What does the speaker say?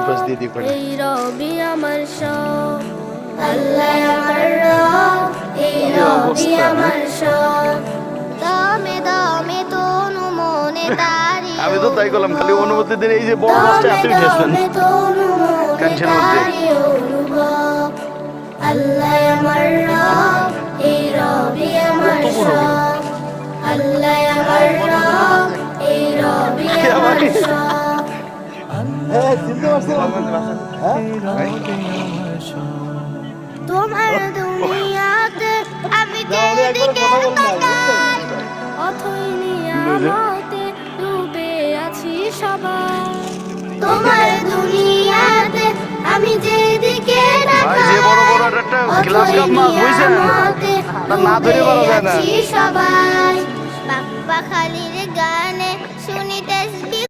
Request দিয়ে দিই এই রবি আমার সব, আল্লাহ আমার রব, এই রবি আমার সব। দমে দমে তনু মনে তারি আমি তো তাই করলাম, খালি অনুমতি দিন। এই যে বড় মাছটা আপনি উঠেছেন কাঞ্চের মধ্যে। আল্লাহ আমার রব, এই রবি আমার সব, আল্লাহ আমার রব, এই রবি আমার সব। তোমার দুনিয়াতে আমি যেদিকে তাকাই, অথই নিয়ামতে ডুবে আছি সবাই। তোমার দুনিয়াতে আমি যেদিকে ভাই যে বড় বড় একটা গ্লাস কাপ মাছ বুঝছেন, তা না ধরে বলা যায় না। সবাই পাখা খালির গান